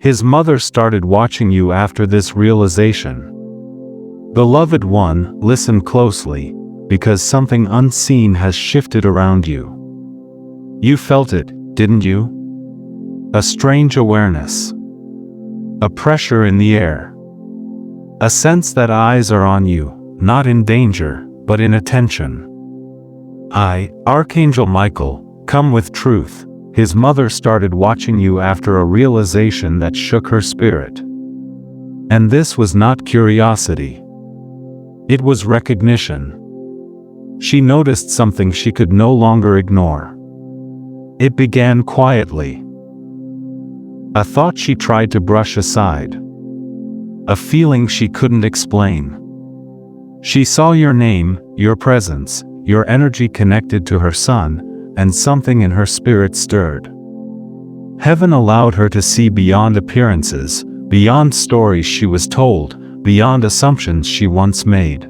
His mother started watching you after this realization. Beloved one, listen closely, because something unseen has shifted around you. You felt it, didn't you? A strange awareness. A pressure in the air. A sense that eyes are on you, not in danger, but in attention. I, Archangel Michael, come with truth. His mother started watching you after a realization that shook her spirit. And this was not curiosity. It was recognition. She noticed something she could no longer ignore. It began quietly. A thought she tried to brush aside. A feeling she couldn't explain. She saw your name, your presence, your energy connected to her son, and something in her spirit stirred. Heaven allowed her to see beyond appearances, beyond stories she was told, beyond assumptions she once made.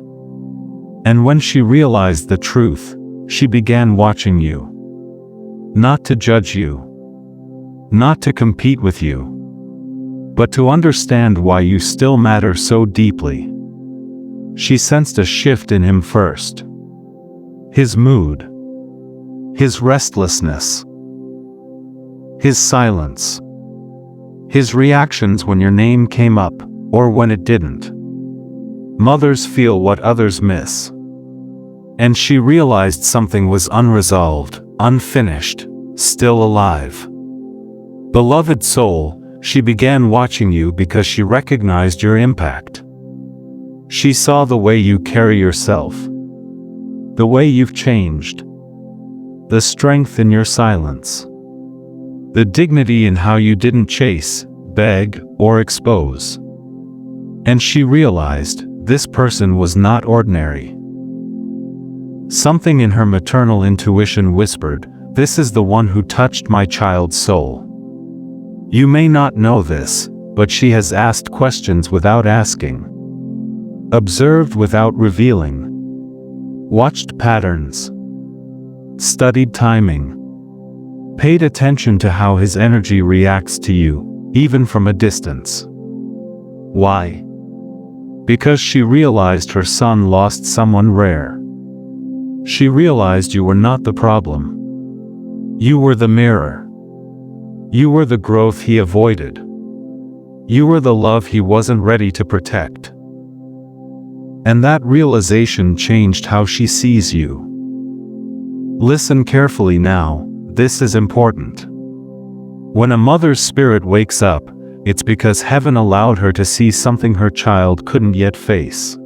And when she realized the truth, she began watching you. Not to judge you. Not to compete with you. But to understand why you still matter so deeply. She sensed a shift in him first. His mood. His restlessness. His silence. His reactions when your name came up, or when it didn't. Mothers feel what others miss. And she realized something was unresolved, unfinished, still alive. Beloved soul, she began watching you because she recognized your impact. She saw the way you carry yourself. The way you've changed. The strength in your silence. The dignity in how you didn't chase, beg, or expose. And she realized, this person was not ordinary. Something in her maternal intuition whispered, this is the one who touched my child's soul. You may not know this, but she has asked questions without asking. Observed without revealing. Watched patterns. Studied timing. Paid attention to how his energy reacts to you, even from a distance. Why? Because she realized her son lost someone rare. She realized you were not the problem. You were the mirror. You were the growth he avoided. You were the love he wasn't ready to protect. And that realization changed how she sees you. Listen carefully now, this is important. When a mother's spirit wakes up, it's because heaven allowed her to see something her child couldn't yet face.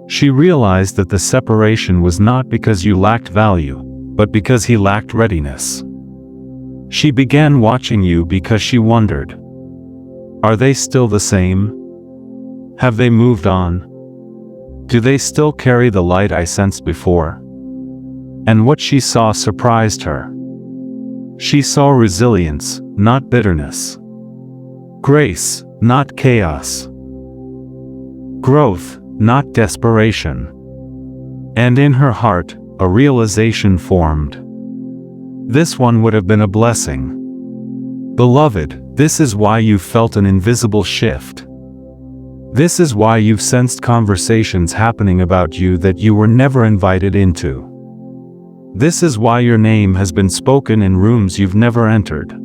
She realized that the separation was not because you lacked value, but because he lacked readiness. She began watching you because she wondered, are they still the same? Have they moved on? Do they still carry the light I sensed before? And what she saw surprised her. She saw resilience, not bitterness. Grace, not chaos. Growth, not desperation. And in her heart, a realization formed. This one would have been a blessing. Beloved, this is why you felt an invisible shift. This is why you've sensed conversations happening about you that you were never invited into. This is why your name has been spoken in rooms you've never entered.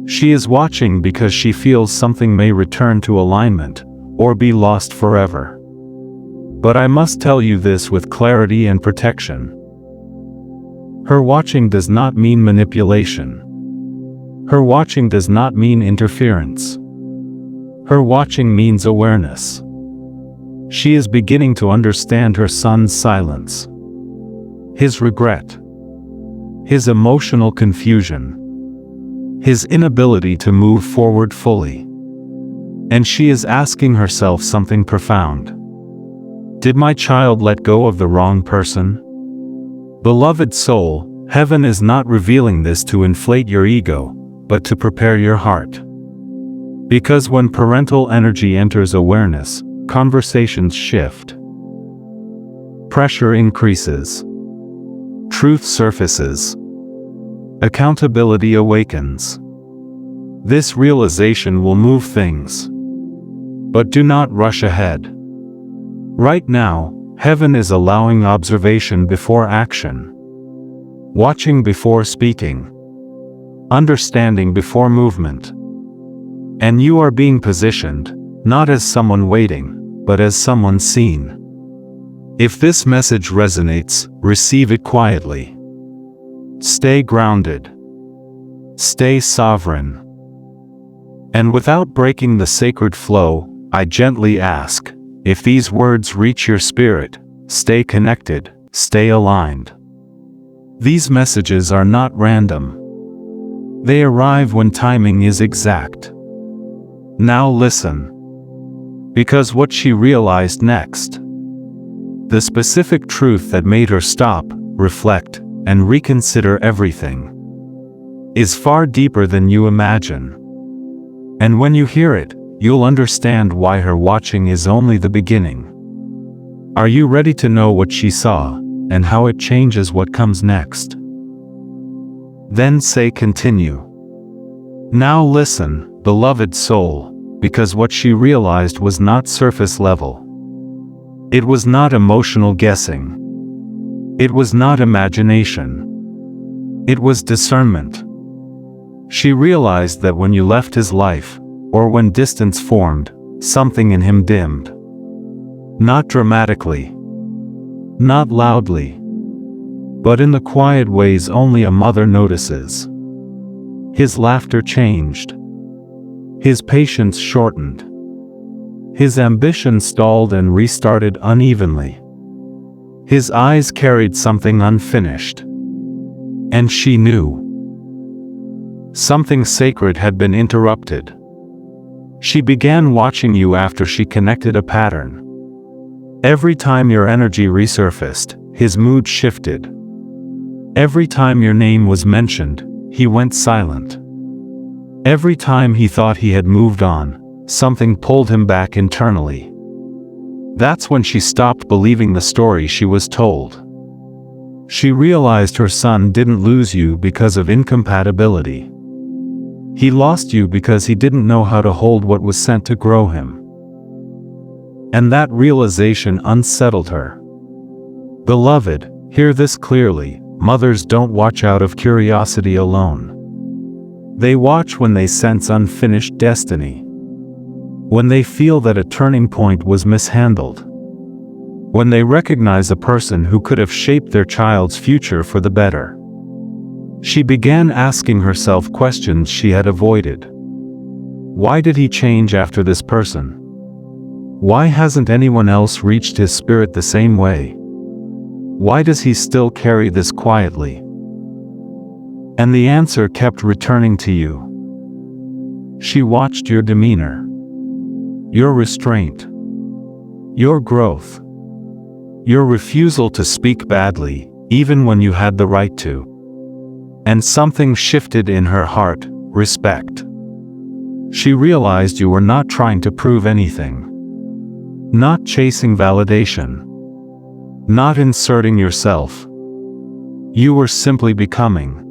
She is watching because she feels something may return to alignment, or be lost forever. But I must tell you this with clarity and protection. Her watching does not mean manipulation. Her watching does not mean interference. Her watching means awareness. She is beginning to understand her son's silence. His regret. His emotional confusion. His inability to move forward fully. And she is asking herself something profound. Did my child let go of the wrong person? Beloved soul, heaven is not revealing this to inflate your ego, but to prepare your heart. Because when parental energy enters awareness, conversations shift. Pressure increases. Truth surfaces. Accountability awakens. This realization will move things. But do not rush ahead. Right now, heaven is allowing observation before action, watching before speaking, understanding before movement. And you are being positioned, not as someone waiting, but as someone seen. If this message resonates, receive it quietly. Stay grounded. Stay sovereign. And without breaking the sacred flow, I gently ask, if these words reach your spirit, stay connected, stay aligned. These messages are not random. They arrive when timing is exact. Now listen. Because what she realized next, the specific truth that made her stop, reflect, and reconsider everything, is far deeper than you imagine. And when you hear it, you'll understand why her watching is only the beginning. Are you ready to know what she saw, and how it changes what comes next? Then say continue. Now listen, beloved soul, because what she realized was not surface level. It was not emotional guessing. It was not imagination. It was discernment. She realized that when you left his life, or when distance formed, something in him dimmed. Not dramatically. Not loudly. But in the quiet ways only a mother notices. His laughter changed. His patience shortened. His ambition stalled and restarted unevenly. His eyes carried something unfinished. And she knew. Something sacred had been interrupted. She began watching you after she connected a pattern. Every time your energy resurfaced, his mood shifted. Every time your name was mentioned, he went silent. Every time he thought he had moved on, something pulled him back internally. That's when she stopped believing the story she was told. She realized her son didn't lose you because of incompatibility. He lost you because he didn't know how to hold what was sent to grow him. And that realization unsettled her. Beloved, hear this clearly, mothers don't watch out of curiosity alone. They watch when they sense unfinished destiny. When they feel that a turning point was mishandled. When they recognize a person who could have shaped their child's future for the better. She began asking herself questions she had avoided. Why did he change after this person? Why hasn't anyone else reached his spirit the same way? Why does he still carry this quietly? And the answer kept returning to you. She watched your demeanor. Your restraint. Your growth. Your refusal to speak badly, even when you had the right to. And something shifted in her heart, respect. She realized you were not trying to prove anything. Not chasing validation. Not inserting yourself. You were simply becoming.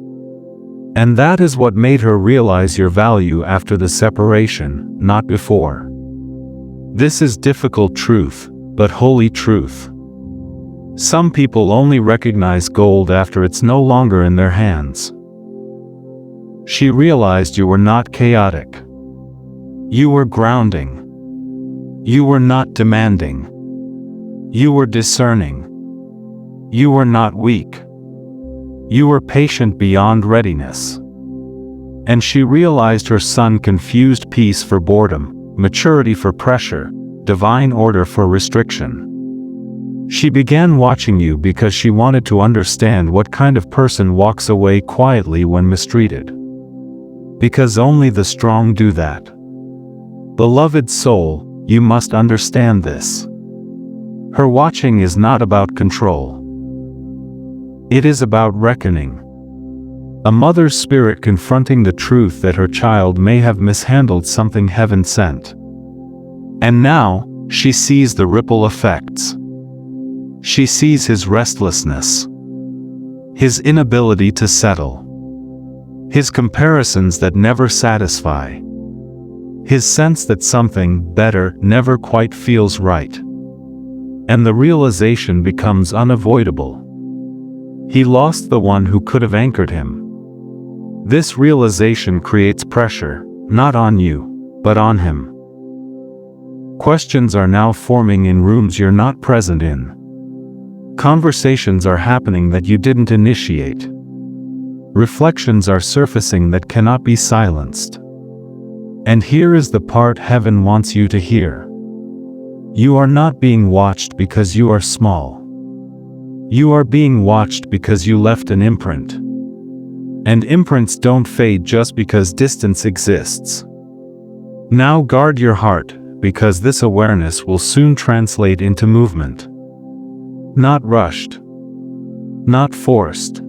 And that is what made her realize your value after the separation, not before. This is difficult truth, but holy truth. Some people only recognize gold after it's no longer in their hands. She realized you were not chaotic. You were grounding. You were not demanding. You were discerning. You were not weak. You were patient beyond readiness. And she realized her son confused peace for boredom, maturity for pressure, divine order for restriction. She began watching you because she wanted to understand what kind of person walks away quietly when mistreated. Because only the strong do that. Beloved soul, you must understand this. Her watching is not about control. It is about reckoning. A mother's spirit confronting the truth that her child may have mishandled something heaven sent. And now, she sees the ripple effects. She sees his restlessness. His inability to settle. his comparisons that never satisfy, his sense that something better never quite feels right. And the realization becomes unavoidable. He lost the one who could have anchored him. This realization creates pressure, not on you, but on him. Questions are now forming in rooms you're not present in. Conversations are happening that you didn't initiate. Reflections are surfacing that cannot be silenced. And here is the part heaven wants you to hear. You are not being watched because you are small. You are being watched because you left an imprint. And imprints don't fade just because distance exists. Now guard your heart, because this awareness will soon translate into movement. Not rushed. Not forced.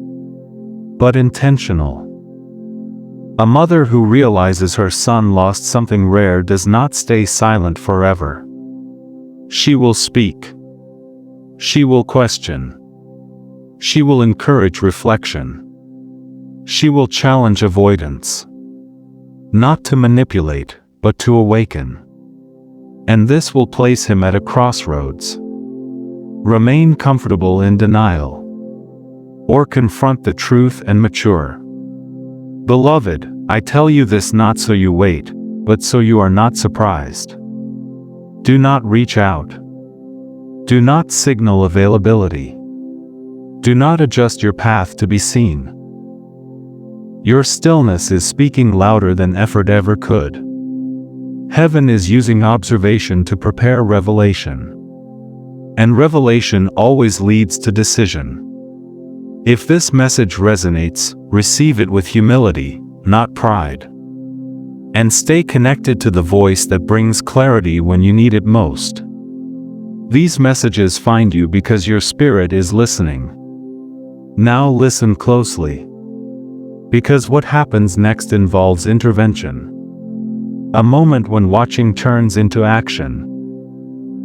But intentional. A mother who realizes her son lost something rare does not stay silent forever. She will speak. She will question. She will encourage reflection. She will challenge avoidance. Not to manipulate, but to awaken. And this will place him at a crossroads. Remain comfortable in denial. Or confront the truth and mature. Beloved, I tell you this not so you wait, but so you are not surprised. Do not reach out. Do not signal availability. Do not adjust your path to be seen. Your stillness is speaking louder than effort ever could. Heaven is using observation to prepare revelation. And revelation always leads to decision. If this message resonates, receive it with humility, not pride. And stay connected to the voice that brings clarity when you need it most. These messages find you because your spirit is listening. Now listen closely. Because what happens next involves intervention. A moment when watching turns into action.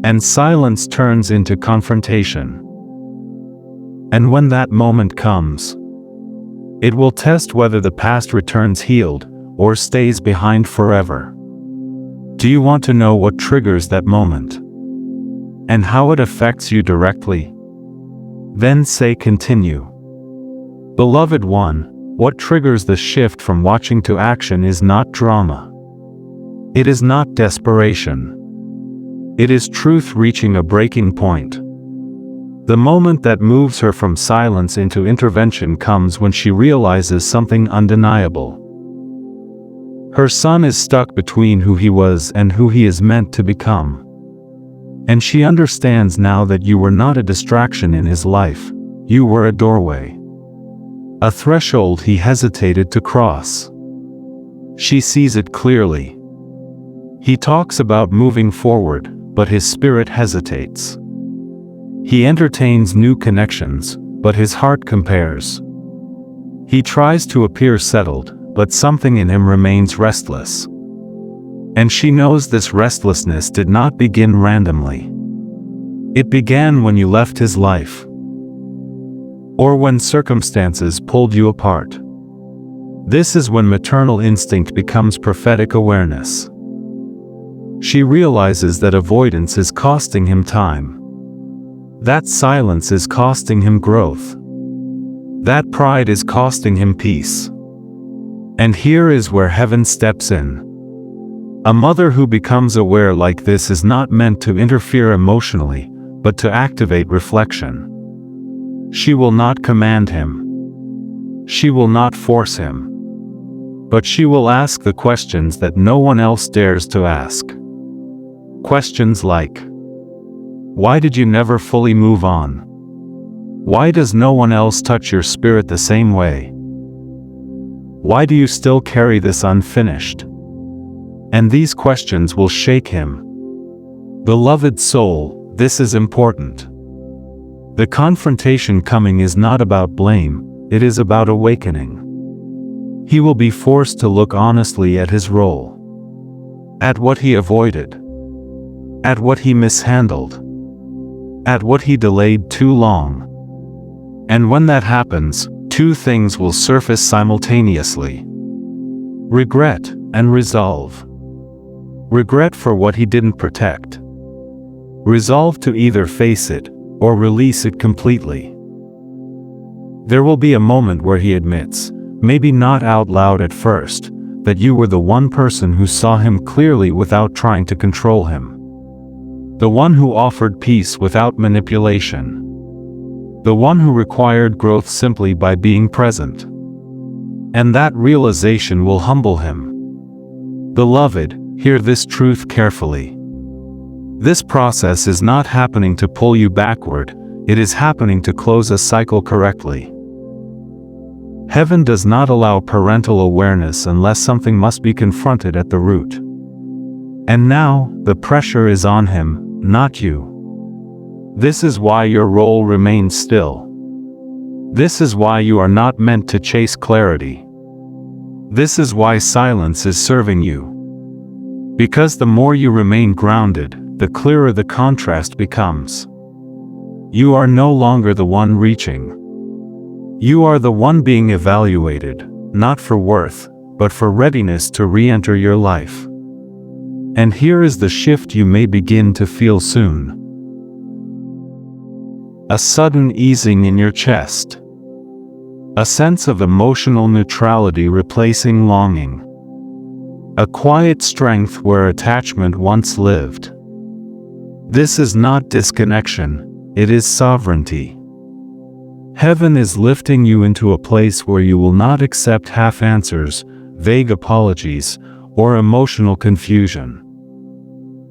And silence turns into confrontation. And when that moment comes, it will test whether the past returns healed, or stays behind forever. Do you want to know what triggers that moment? And how it affects you directly? Then say continue. Beloved one, what triggers the shift from watching to action is not drama. It is not desperation. It is truth reaching a breaking point. The moment that moves her from silence into intervention comes when she realizes something undeniable. Her son is stuck between who he was and who he is meant to become. And she understands now that you were not a distraction in his life, you were a doorway. A threshold he hesitated to cross. She sees it clearly. He talks about moving forward, but his spirit hesitates. He entertains new connections, but his heart compares. He tries to appear settled, but something in him remains restless. And she knows this restlessness did not begin randomly. It began when you left his life. Or when circumstances pulled you apart. This is when maternal instinct becomes prophetic awareness. She realizes that avoidance is costing him time. That silence is costing him growth. That pride is costing him peace. And here is where heaven steps in. A mother who becomes aware like this is not meant to interfere emotionally, but to activate reflection. She will not command him. She will not force him. But she will ask the questions that no one else dares to ask. Questions like, why did you never fully move on? Why does no one else touch your spirit the same way? Why do you still carry this unfinished? And these questions will shake him. Beloved soul, this is important. The confrontation coming is not about blame, it is about awakening. He will be forced to look honestly at his role. At what he avoided. At what he mishandled. At what he delayed too long. And when that happens, two things will surface simultaneously: regret and resolve. Regret for what he didn't protect. Resolve to either face it or release it completely. There will be a moment where he admits, maybe not out loud at first, that you were the one person who saw him clearly without trying to control him. The one who offered peace without manipulation. The one who required growth simply by being present. And that realization will humble him. Beloved, hear this truth carefully. This process is not happening to pull you backward, it is happening to close a cycle correctly. Heaven does not allow parental awareness unless something must be confronted at the root. And now, the pressure is on him, not you. This is why your role remains still. This is why you are not meant to chase clarity. This is why silence is serving you. Because the more you remain grounded, the clearer the contrast becomes. You are no longer the one reaching. You are the one being evaluated, not for worth, but for readiness to re-enter your life. And here is the shift you may begin to feel soon. A sudden easing in your chest. A sense of emotional neutrality replacing longing. A quiet strength where attachment once lived. This is not disconnection, it is sovereignty. Heaven is lifting you into a place where you will not accept half answers, vague apologies, or emotional confusion.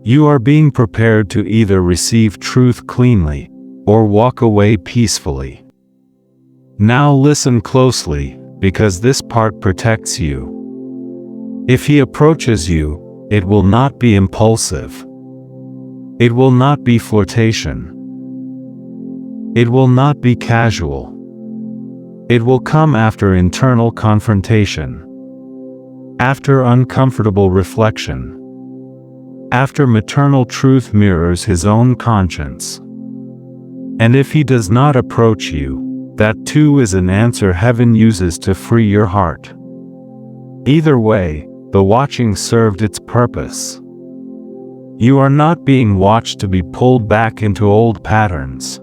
You are being prepared to either receive truth cleanly, or walk away peacefully. Now listen closely, because this part protects you. If he approaches you, it will not be impulsive. It will not be flirtation. It will not be casual. It will come after internal confrontation. After uncomfortable reflection. After maternal truth mirrors his own conscience. And if he does not approach you, that too is an answer heaven uses to free your heart. Either way, the watching served its purpose. You are not being watched to be pulled back into old patterns.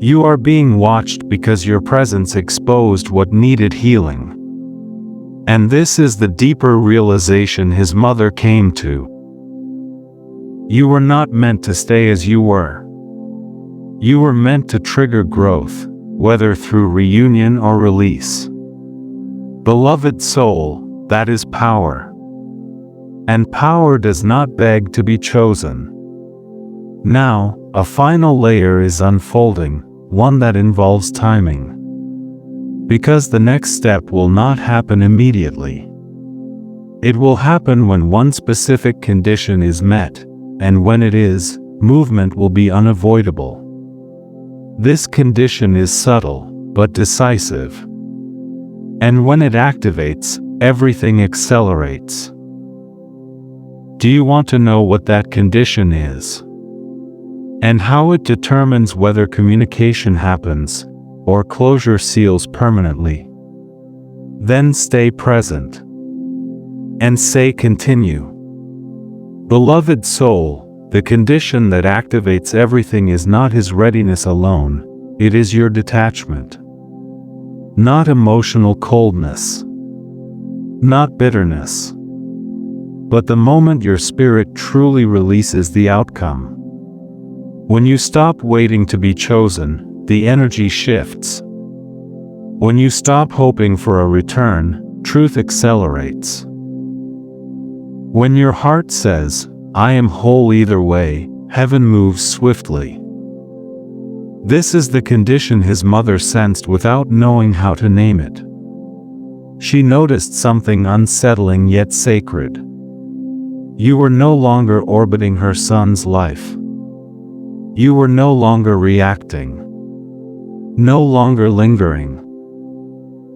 You are being watched because your presence exposed what needed healing. And this is the deeper realization his mother came to. You were not meant to stay as you were. You were meant to trigger growth, whether through reunion or release. Beloved soul, that is power. And power does not beg to be chosen. Now, a final layer is unfolding, one that involves timing. Because the next step will not happen immediately. It will happen when one specific condition is met, and when it is, movement will be unavoidable. This condition is subtle, but decisive. And when it activates, everything accelerates. Do you want to know what that condition is? And how it determines whether communication happens, or closure seals permanently? Then stay present. And say continue. Beloved soul, the condition that activates everything is not his readiness alone, it is your detachment. Not emotional coldness. Not bitterness. But the moment your spirit truly releases the outcome. When you stop waiting to be chosen, the energy shifts. When you stop hoping for a return, truth accelerates. When your heart says, I am whole either way, heaven moves swiftly. This is the condition his mother sensed without knowing how to name it. She noticed something unsettling yet sacred. You were no longer orbiting her son's life. You were no longer reacting. No longer lingering.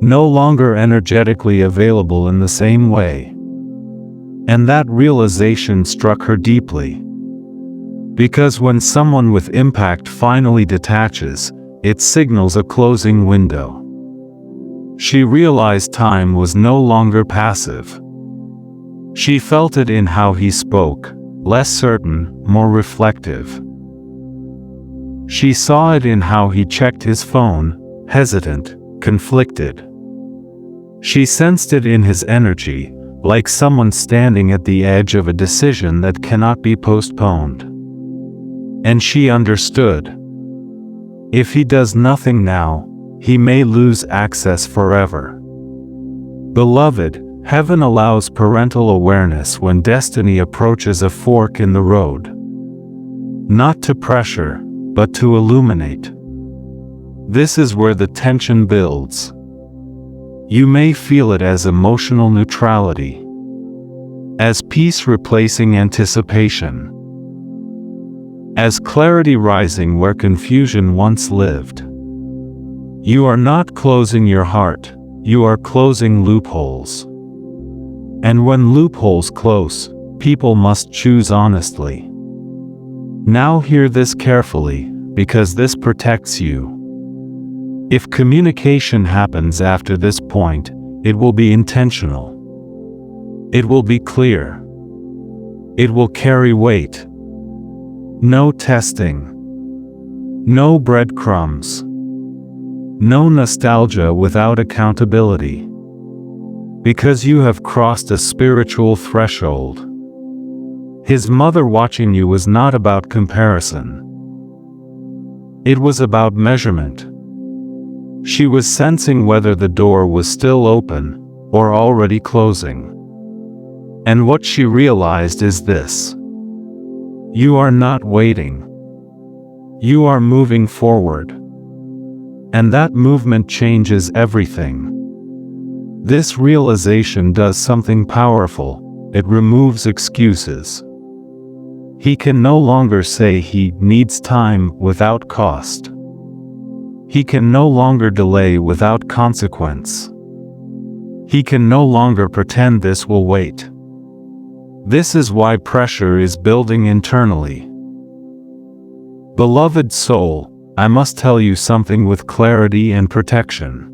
No longer energetically available in the same way. And that realization struck her deeply. Because when someone with impact finally detaches, it signals a closing window. She realized time was no longer passive. She felt it in how he spoke, less certain, more reflective. She saw it in how he checked his phone, hesitant, conflicted. She sensed it in his energy, like someone standing at the edge of a decision that cannot be postponed. And she understood. If he does nothing now, he may lose access forever. Beloved, heaven allows parental awareness when destiny approaches a fork in the road. Not to pressure, but to illuminate. This is where the tension builds. You may feel it as emotional neutrality, as peace replacing anticipation, as clarity rising where confusion once lived. You are not closing your heart, you are closing loopholes. And when loopholes close, people must choose honestly. Now hear this carefully, because this protects you. If communication happens after this point, it will be intentional. It will be clear. It will carry weight. No testing. No breadcrumbs. No nostalgia without accountability. Because you have crossed a spiritual threshold. His mother watching you was not about comparison. It was about measurement. She was sensing whether the door was still open, or already closing. And what she realized is this. You are not waiting. You are moving forward. And that movement changes everything. This realization does something powerful. It removes excuses. He can no longer say he needs time without cost. He can no longer delay without consequence. He can no longer pretend this will wait. This is why pressure is building internally. Beloved soul, I must tell you something with clarity and protection.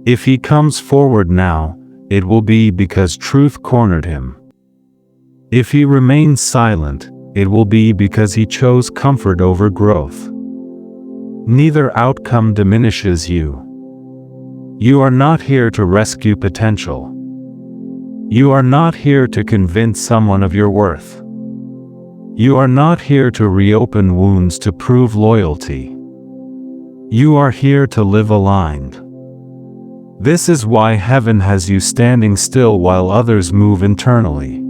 If he comes forward now, it will be because truth cornered him. If he remains silent, it will be because he chose comfort over growth. Neither outcome diminishes you. You are not here to rescue potential. You are not here to convince someone of your worth. You are not here to reopen wounds to prove loyalty. You are here to live aligned. This is why heaven has you standing still while others move internally.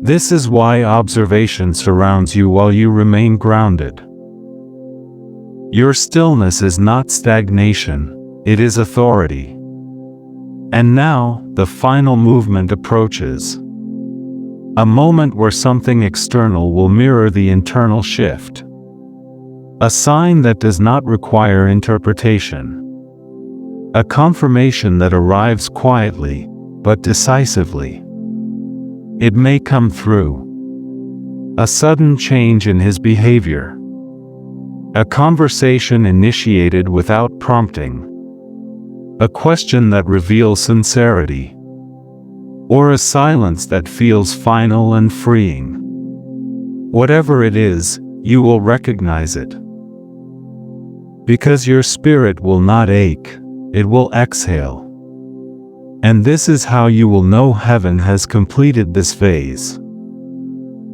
This is why observation surrounds you while you remain grounded. Your stillness is not stagnation, it is authority. And now, the final movement approaches. A moment where something external will mirror the internal shift. A sign that does not require interpretation. A confirmation that arrives quietly, but decisively. It may come through a sudden change in his behavior. A conversation initiated without prompting. A question that reveals sincerity. Or a silence that feels final and freeing. Whatever it is, you will recognize it. Because your spirit will not ache, it will exhale. And this is how you will know heaven has completed this phase.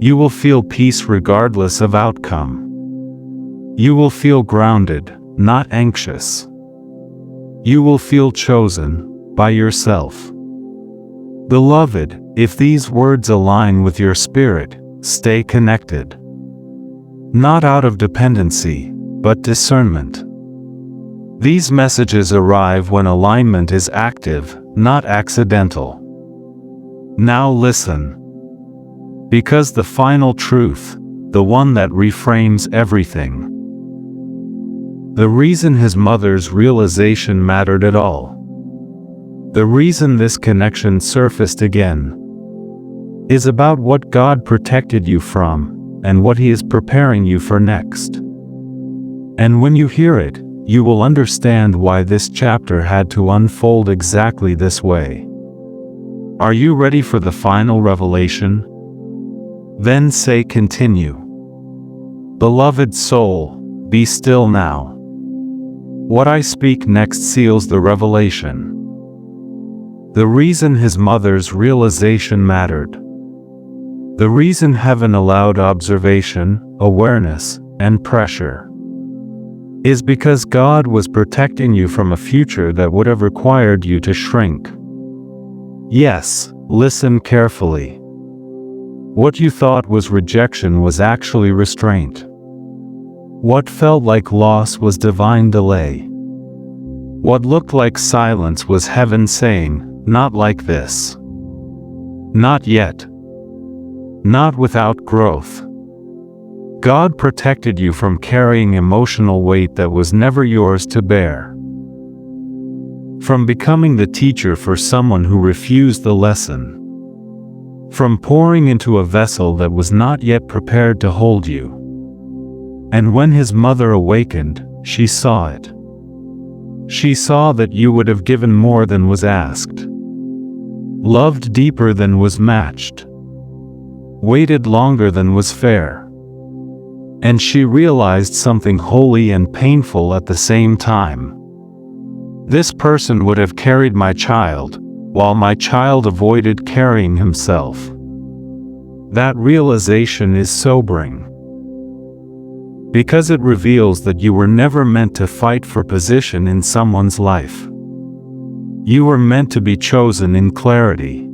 You will feel peace regardless of outcome. You will feel grounded, not anxious. You will feel chosen, by yourself. Beloved, if these words align with your spirit, stay connected. Not out of dependency, but discernment. These messages arrive when alignment is active, not accidental. Now listen. Because the final truth, the one that reframes everything. The reason his mother's realization mattered at all. The reason this connection surfaced again is about what God protected you from and what He is preparing you for next. And when you hear it, you will understand why this chapter had to unfold exactly this way. Are you ready for the final revelation? Then say continue. Beloved soul, be still now. What I speak next seals the revelation. The reason his mother's realization mattered. The reason heaven allowed observation, awareness, and pressure is because God was protecting you from a future that would have required you to shrink. Yes, listen carefully. What you thought was rejection was actually restraint. What felt like loss was divine delay. What looked like silence was heaven saying, "Not like this. Not yet. Not without growth." God protected you from carrying emotional weight that was never yours to bear. From becoming the teacher for someone who refused the lesson. From pouring into a vessel that was not yet prepared to hold you. And when his mother awakened, she saw it. She saw that you would have given more than was asked. Loved deeper than was matched. Waited longer than was fair. And she realized something holy and painful at the same time. This person would have carried my child, while my child avoided carrying himself. That realization is sobering. Because it reveals that you were never meant to fight for position in someone's life. You were meant to be chosen in clarity.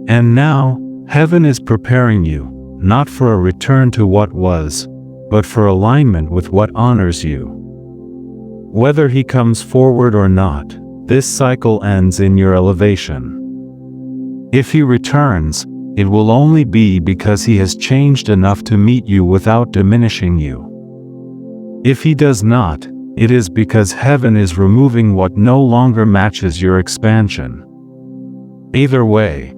And now, heaven is preparing you, not for a return to what was, but for alignment with what honors you. Whether he comes forward or not, this cycle ends in your elevation. If he returns, it will only be because he has changed enough to meet you without diminishing you. If he does not, it is because heaven is removing what no longer matches your expansion. Either way,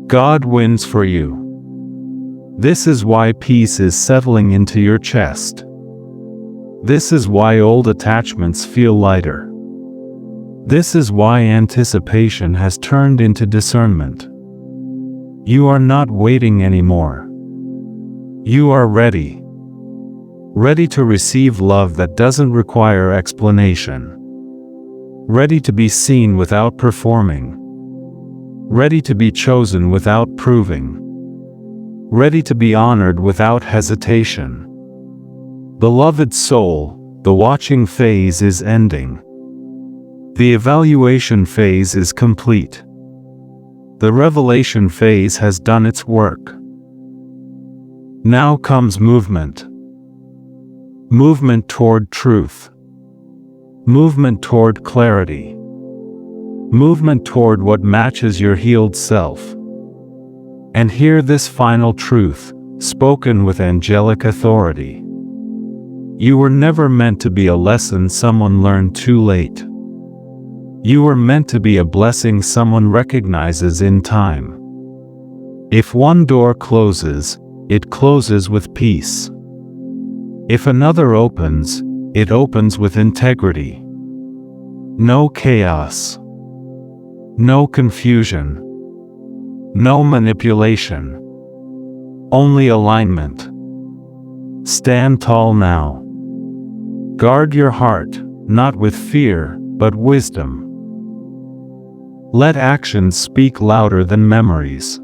God wins for you. This is why peace is settling into your chest. This is why old attachments feel lighter. This is why anticipation has turned into discernment. You are not waiting anymore. You are ready. Ready to receive love that doesn't require explanation. Ready to be seen without performing. Ready to be chosen without proving. Ready to be honored without hesitation. Beloved soul, the watching phase is ending. The evaluation phase is complete. The revelation phase has done its work. Now comes movement. Movement toward truth. Movement toward clarity. Movement toward what matches your healed self. And hear this final truth, spoken with angelic authority. You were never meant to be a lesson someone learned too late. You were meant to be a blessing someone recognizes in time. If one door closes, it closes with peace. If another opens, it opens with integrity. No chaos. No confusion. No manipulation. Only alignment. Stand tall now. Guard your heart, not with fear, but wisdom. Let actions speak louder than memories.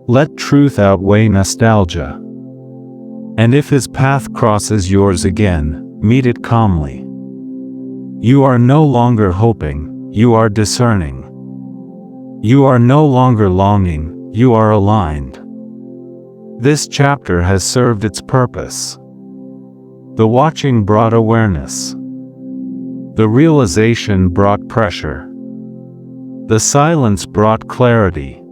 Let truth outweigh nostalgia. And if his path crosses yours again, meet it calmly. You are no longer hoping, you are discerning. You are no longer longing, you are aligned. This chapter has served its purpose. The watching brought awareness. The realization brought pressure. The silence brought clarity.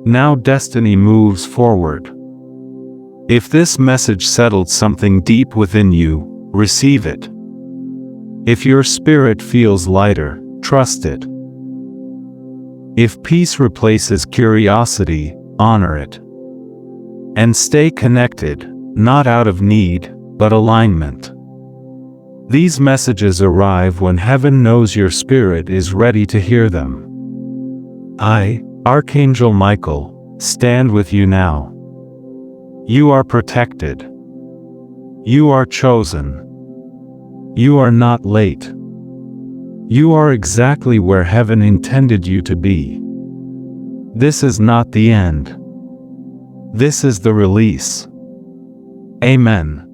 Now destiny moves forward. If this message settled something deep within you, receive it. If your spirit feels lighter, trust it. If peace replaces curiosity, honor it. And stay connected, not out of need, but alignment. These messages arrive when heaven knows your spirit is ready to hear them. I, Archangel Michael, stand with you now. You are protected. You are chosen. You are not late. You are exactly where heaven intended you to be. This is not the end. This is the release. Amen.